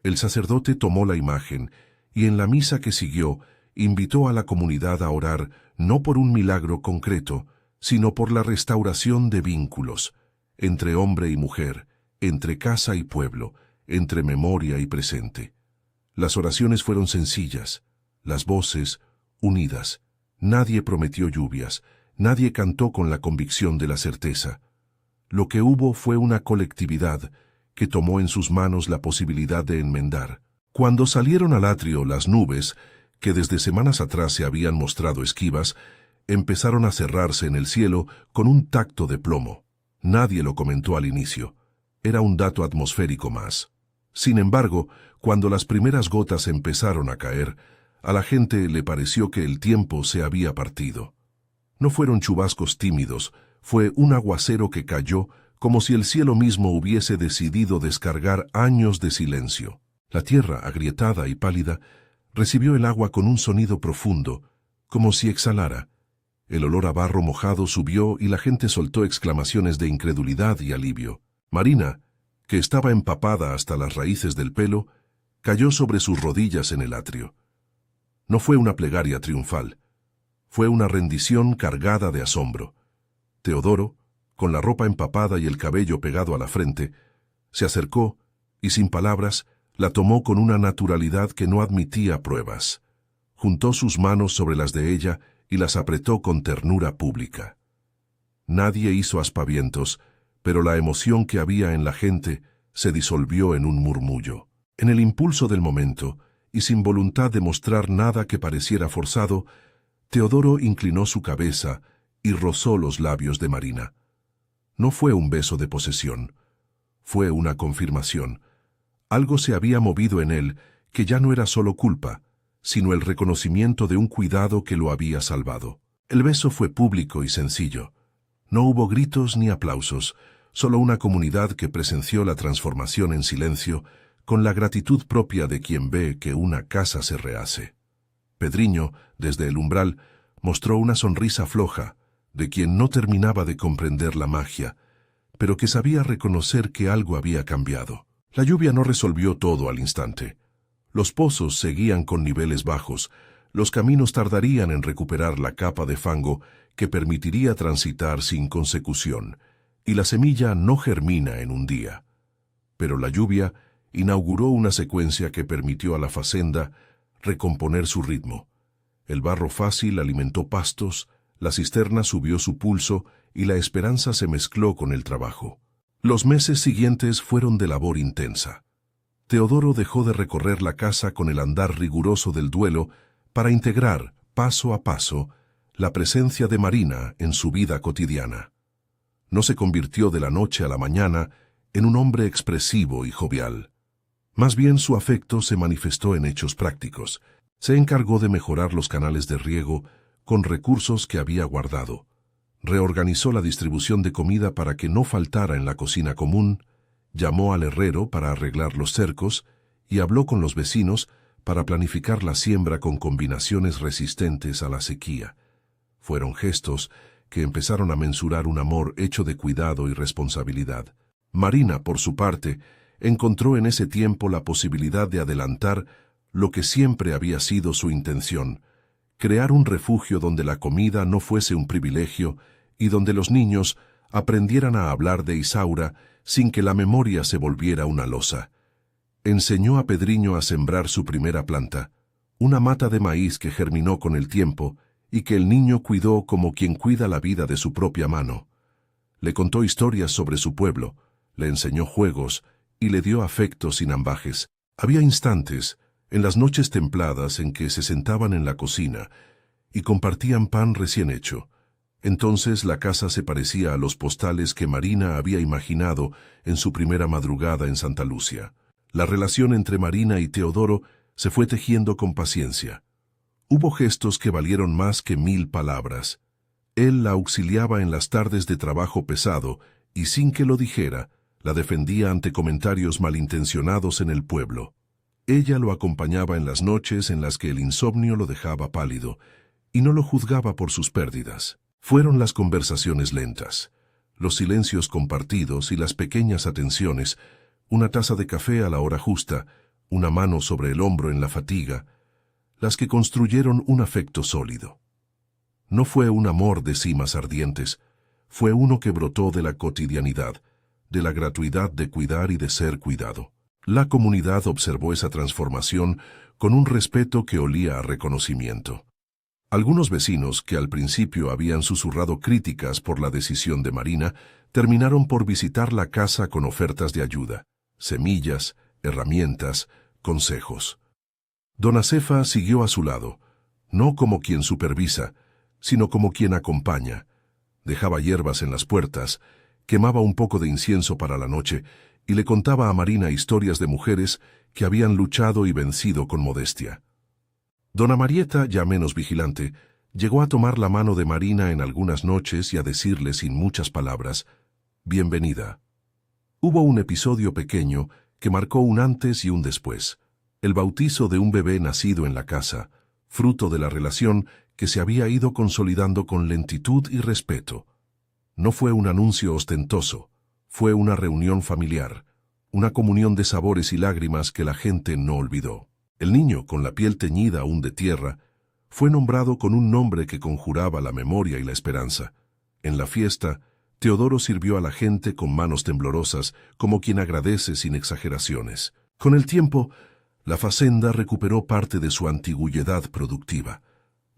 El sacerdote tomó la imagen y en la misa que siguió invitó a la comunidad a orar no por un milagro concreto, sino por la restauración de vínculos, entre hombre y mujer, entre casa y pueblo, entre memoria y presente. Las oraciones fueron sencillas, las voces unidas. Nadie prometió lluvias, nadie cantó con la convicción de la certeza. Lo que hubo fue una colectividad que tomó en sus manos la posibilidad de enmendar. Cuando salieron al atrio, las nubes, que desde semanas atrás se habían mostrado esquivas, empezaron a cerrarse en el cielo con un tacto de plomo. Nadie lo comentó al inicio. Era un dato atmosférico más. Sin embargo, cuando las primeras gotas empezaron a caer, a la gente le pareció que el tiempo se había partido. No fueron chubascos tímidos, fue un aguacero que cayó como si el cielo mismo hubiese decidido descargar años de silencio. La tierra, agrietada y pálida, recibió el agua con un sonido profundo, como si exhalara. El olor a barro mojado subió y la gente soltó exclamaciones de incredulidad y alivio. Marina, que estaba empapada hasta las raíces del pelo, cayó sobre sus rodillas en el atrio. No fue una plegaria triunfal, fue una rendición cargada de asombro. Teodoro, con la ropa empapada y el cabello pegado a la frente, se acercó y sin palabras la tomó con una naturalidad que no admitía pruebas. Juntó sus manos sobre las de ella y las apretó con ternura pública. Nadie hizo aspavientos, pero la emoción que había en la gente se disolvió en un murmullo. En el impulso del momento, y sin voluntad de mostrar nada que pareciera forzado, Teodoro inclinó su cabeza y rozó los labios de Marina. No fue un beso de posesión, fue una confirmación. Algo se había movido en él que ya no era solo culpa, sino el reconocimiento de un cuidado que lo había salvado. El beso fue público y sencillo. No hubo gritos ni aplausos, solo una comunidad que presenció la transformación en silencio, con la gratitud propia de quien ve que una casa se rehace. Pedriño, desde el umbral, mostró una sonrisa floja, de quien no terminaba de comprender la magia, pero que sabía reconocer que algo había cambiado. La lluvia no resolvió todo al instante. Los pozos seguían con niveles bajos, los caminos tardarían en recuperar la capa de fango que permitiría transitar sin consecución, y la semilla no germina en un día. Pero la lluvia inauguró una secuencia que permitió a la facenda recomponer su ritmo. El barro fácil alimentó pastos, la cisterna subió su pulso y la esperanza se mezcló con el trabajo. Los meses siguientes fueron de labor intensa. Teodoro dejó de recorrer la casa con el andar riguroso del duelo para integrar, paso a paso, la presencia de Marina en su vida cotidiana. No se convirtió de la noche a la mañana en un hombre expresivo y jovial. Más bien su afecto se manifestó en hechos prácticos. Se encargó de mejorar los canales de riego con recursos que había guardado. Reorganizó la distribución de comida para que no faltara en la cocina común, llamó al herrero para arreglar los cercos y habló con los vecinos para planificar la siembra con combinaciones resistentes a la sequía. Fueron gestos que empezaron a mensurar un amor hecho de cuidado y responsabilidad. Marina, por su parte, encontró en ese tiempo la posibilidad de adelantar lo que siempre había sido su intención: crear un refugio donde la comida no fuese un privilegio y donde los niños aprendieran a hablar de Isaura sin que la memoria se volviera una losa. Enseñó a Pedriño a sembrar su primera planta, una mata de maíz que germinó con el tiempo y que el niño cuidó como quien cuida la vida de su propia mano. Le contó historias sobre su pueblo, le enseñó juegos y le dio afecto sin ambajes. Había instantes, en las noches templadas, en que se sentaban en la cocina y compartían pan recién hecho. Entonces la casa se parecía a los postales que Marina había imaginado en su primera madrugada en Santa Lucia. La relación entre Marina y Teodoro se fue tejiendo con paciencia. Hubo gestos que valieron más que 1000 palabras. Él la auxiliaba en las tardes de trabajo pesado y, sin que lo dijera, la defendía ante comentarios malintencionados en el pueblo. Ella lo acompañaba en las noches en las que el insomnio lo dejaba pálido y no lo juzgaba por sus pérdidas. Fueron las conversaciones lentas, los silencios compartidos y las pequeñas atenciones, una taza de café a la hora justa, una mano sobre el hombro en la fatiga, las que construyeron un afecto sólido. No fue un amor de cimas ardientes, fue uno que brotó de la cotidianidad, de la gratuidad de cuidar y de ser cuidado. La comunidad observó esa transformación con un respeto que olía a reconocimiento. Algunos vecinos, que al principio habían susurrado críticas por la decisión de Marina, terminaron por visitar la casa con ofertas de ayuda, semillas, herramientas, consejos. Don Acefa siguió a su lado, no como quien supervisa, sino como quien acompaña. Dejaba hierbas en las puertas, quemaba un poco de incienso para la noche y le contaba a Marina historias de mujeres que habían luchado y vencido con modestia. Dona Marieta, ya menos vigilante, llegó a tomar la mano de Marina en algunas noches y a decirle sin muchas palabras, «Bienvenida». Hubo un episodio pequeño que marcó un antes y un después, el bautizo de un bebé nacido en la casa, fruto de la relación que se había ido consolidando con lentitud y respeto. No fue un anuncio ostentoso, fue una reunión familiar, una comunión de sabores y lágrimas que la gente no olvidó. El niño, con la piel teñida aún de tierra, fue nombrado con un nombre que conjuraba la memoria y la esperanza. En la fiesta, Teodoro sirvió a la gente con manos temblorosas, como quien agradece sin exageraciones. Con el tiempo, la fazenda recuperó parte de su antigüedad productiva.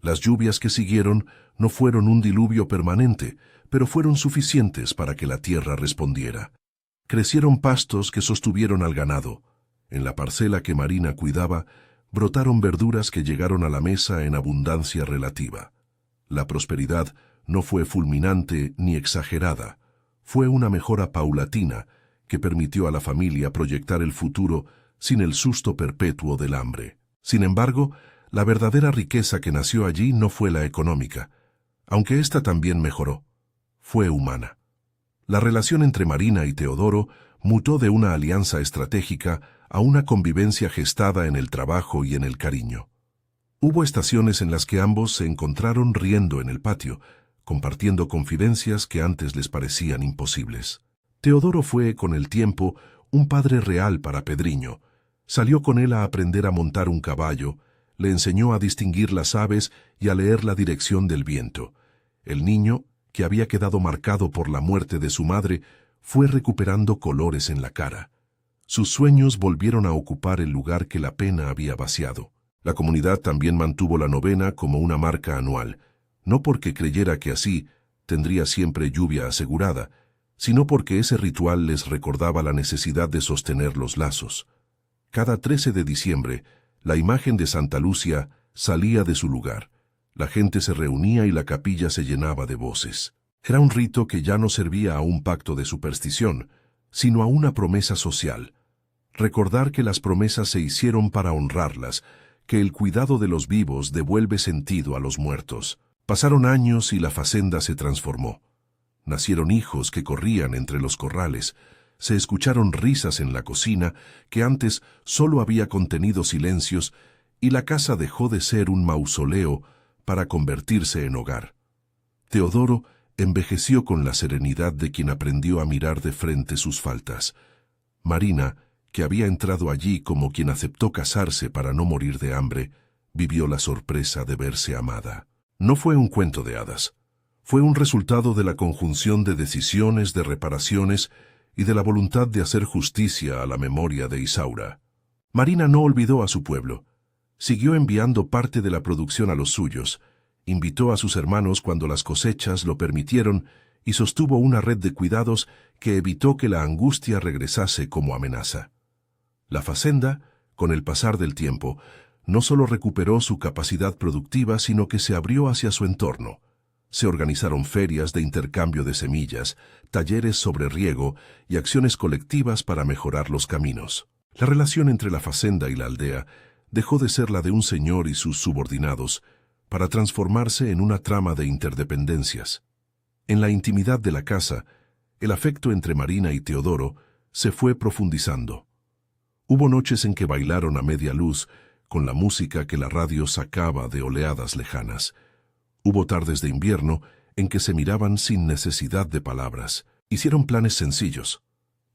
Las lluvias que siguieron no fueron un diluvio permanente, pero fueron suficientes para que la tierra respondiera. Crecieron pastos que sostuvieron al ganado. En la parcela que Marina cuidaba, brotaron verduras que llegaron a la mesa en abundancia relativa. La prosperidad no fue fulminante ni exagerada, fue una mejora paulatina que permitió a la familia proyectar el futuro sin el susto perpetuo del hambre. Sin embargo, la verdadera riqueza que nació allí no fue la económica, aunque ésta también mejoró, fue humana. La relación entre Marina y Teodoro mutó de una alianza estratégica a una convivencia gestada en el trabajo y en el cariño. Hubo estaciones en las que ambos se encontraron riendo en el patio, compartiendo confidencias que antes les parecían imposibles. Teodoro fue, con el tiempo, un padre real para Pedriño. Salió con él a aprender a montar un caballo, le enseñó a distinguir las aves y a leer la dirección del viento. El niño, que había quedado marcado por la muerte de su madre, fue recuperando colores en la cara. Sus sueños volvieron a ocupar el lugar que la pena había vaciado. La comunidad también mantuvo la novena como una marca anual, no porque creyera que así tendría siempre lluvia asegurada, sino porque ese ritual les recordaba la necesidad de sostener los lazos. Cada 13 de diciembre, la imagen de Santa Lucia salía de su lugar. La gente se reunía y la capilla se llenaba de voces. Era un rito que ya no servía a un pacto de superstición, sino a una promesa social. Recordar que las promesas se hicieron para honrarlas, que el cuidado de los vivos devuelve sentido a los muertos. Pasaron años y la fazenda se transformó. Nacieron hijos que corrían entre los corrales, se escucharon risas en la cocina que antes solo había contenido silencios, y la casa dejó de ser un mausoleo para convertirse en hogar. Teodoro envejeció con la serenidad de quien aprendió a mirar de frente sus faltas. Marina, que había entrado allí como quien aceptó casarse para no morir de hambre, vivió la sorpresa de verse amada. No fue un cuento de hadas. Fue un resultado de la conjunción de decisiones, de reparaciones y de la voluntad de hacer justicia a la memoria de Isaura. Marina no olvidó a su pueblo. Siguió enviando parte de la producción a los suyos, invitó a sus hermanos cuando las cosechas lo permitieron y sostuvo una red de cuidados que evitó que la angustia regresase como amenaza. La fazenda, con el pasar del tiempo, no solo recuperó su capacidad productiva, sino que se abrió hacia su entorno. Se organizaron ferias de intercambio de semillas, talleres sobre riego y acciones colectivas para mejorar los caminos. La relación entre la fazenda y la aldea dejó de ser la de un señor y sus subordinados para transformarse en una trama de interdependencias. En la intimidad de la casa, el afecto entre Marina y Teodoro se fue profundizando. Hubo noches en que bailaron a media luz con la música que la radio sacaba de oleadas lejanas. Hubo tardes de invierno en que se miraban sin necesidad de palabras. Hicieron planes sencillos: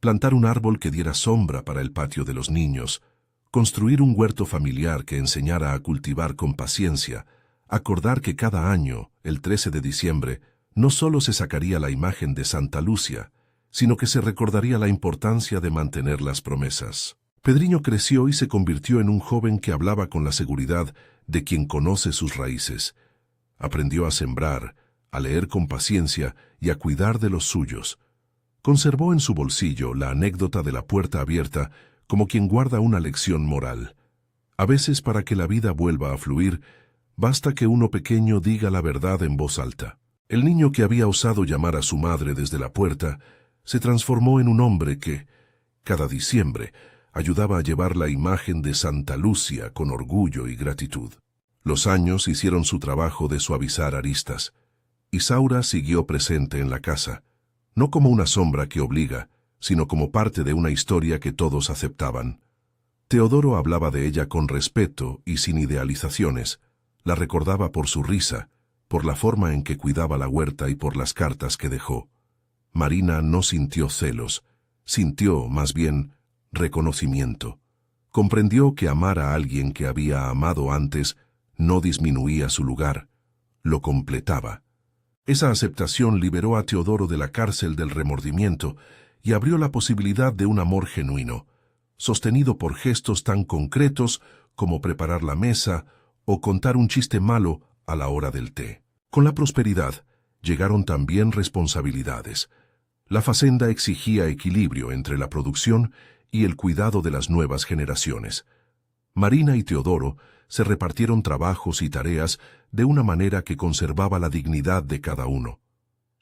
plantar un árbol que diera sombra para el patio de los niños, construir un huerto familiar que enseñara a cultivar con paciencia, acordar que cada año, el 13 de diciembre, no solo se sacaría la imagen de Santa Lucia, sino que se recordaría la importancia de mantener las promesas. Pedriño creció y se convirtió en un joven que hablaba con la seguridad de quien conoce sus raíces. Aprendió a sembrar, a leer con paciencia y a cuidar de los suyos. Conservó en su bolsillo la anécdota de la puerta abierta como quien guarda una lección moral. A veces, para que la vida vuelva a fluir, basta que uno pequeño diga la verdad en voz alta. El niño que había osado llamar a su madre desde la puerta se transformó en un hombre que, cada diciembre, ayudaba a llevar la imagen de Santa Lucia con orgullo y gratitud. Los años hicieron su trabajo de suavizar aristas. Isaura siguió presente en la casa, no como una sombra que obliga, sino como parte de una historia que todos aceptaban. Teodoro hablaba de ella con respeto y sin idealizaciones. La recordaba por su risa, por la forma en que cuidaba la huerta y por las cartas que dejó. Marina no sintió celos, sintió, más bien, reconocimiento. Comprendió que amar a alguien que había amado antes no disminuía su lugar, lo completaba. Esa aceptación liberó a Teodoro de la cárcel del remordimiento y abrió la posibilidad de un amor genuino, sostenido por gestos tan concretos como preparar la mesa o contar un chiste malo a la hora del té. Con la prosperidad llegaron también responsabilidades. La fazenda exigía equilibrio entre la producción y el cuidado de las nuevas generaciones. Marina y Teodoro se repartieron trabajos y tareas de una manera que conservaba la dignidad de cada uno.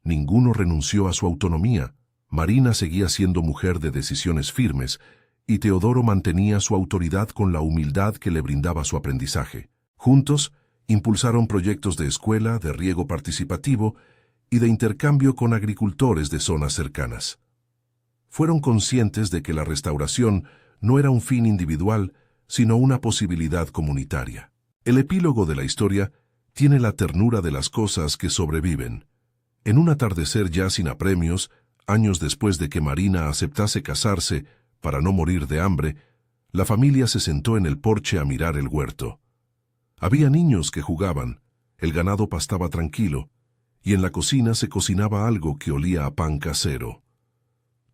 Ninguno renunció a su autonomía. Marina seguía siendo mujer de decisiones firmes y Teodoro mantenía su autoridad con la humildad que le brindaba su aprendizaje. Juntos, impulsaron proyectos de escuela, de riego participativo y de intercambio con agricultores de zonas cercanas. Fueron conscientes de que la restauración no era un fin individual, sino una posibilidad comunitaria. El epílogo de la historia tiene la ternura de las cosas que sobreviven. En un atardecer ya sin apremios, años después de que Marina aceptase casarse para no morir de hambre, la familia se sentó en el porche a mirar el huerto. Había niños que jugaban, el ganado pastaba tranquilo, y en la cocina se cocinaba algo que olía a pan casero.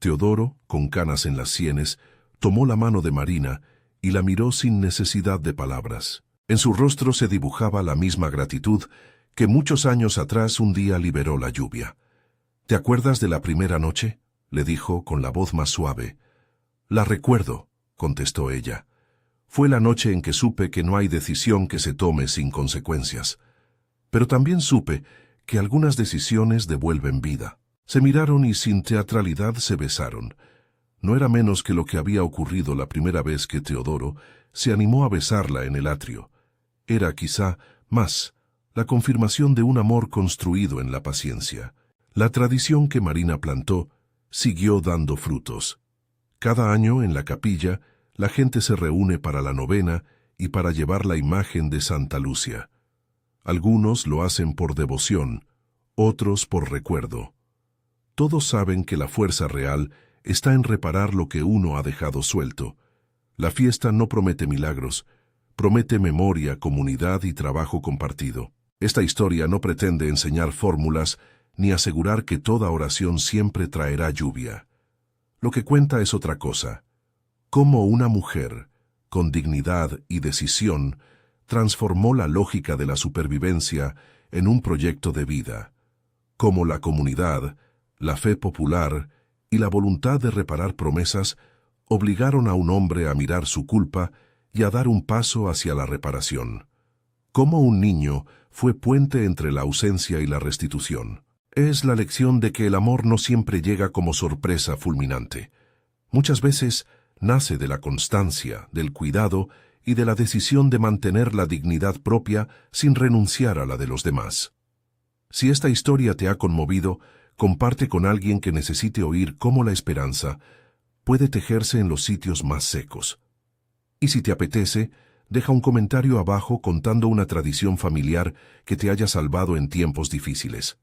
Teodoro, con canas en las sienes, tomó la mano de Marina y la miró sin necesidad de palabras. En su rostro se dibujaba la misma gratitud que muchos años atrás un día liberó la lluvia. «¿Te acuerdas de la primera noche?», le dijo con la voz más suave. «La recuerdo», contestó ella. «Fue la noche en que supe que no hay decisión que se tome sin consecuencias. Pero también supe que algunas decisiones devuelven vida». Se miraron y sin teatralidad se besaron. No era menos que lo que había ocurrido la primera vez que Teodoro se animó a besarla en el atrio. Era, quizá, más, la confirmación de un amor construido en la paciencia. La tradición que Marina plantó siguió dando frutos. Cada año, en la capilla, la gente se reúne para la novena y para llevar la imagen de Santa Lucia. Algunos lo hacen por devoción, otros por recuerdo. Todos saben que la fuerza real está en reparar lo que uno ha dejado suelto. La fiesta no promete milagros, promete memoria, comunidad y trabajo compartido. Esta historia no pretende enseñar fórmulas ni asegurar que toda oración siempre traerá lluvia. Lo que cuenta es otra cosa: cómo una mujer, con dignidad y decisión, transformó la lógica de la supervivencia en un proyecto de vida. Como la comunidad, la fe popular y la voluntad de reparar promesas obligaron a un hombre a mirar su culpa y a dar un paso hacia la reparación. Cómo un niño fue puente entre la ausencia y la restitución. Es la lección de que el amor no siempre llega como sorpresa fulminante. Muchas veces nace de la constancia, del cuidado y de la decisión de mantener la dignidad propia sin renunciar a la de los demás. Si esta historia te ha conmovido, comparte con alguien que necesite oír cómo la esperanza puede tejerse en los sitios más secos. Y si te apetece, deja un comentario abajo contando una tradición familiar que te haya salvado en tiempos difíciles.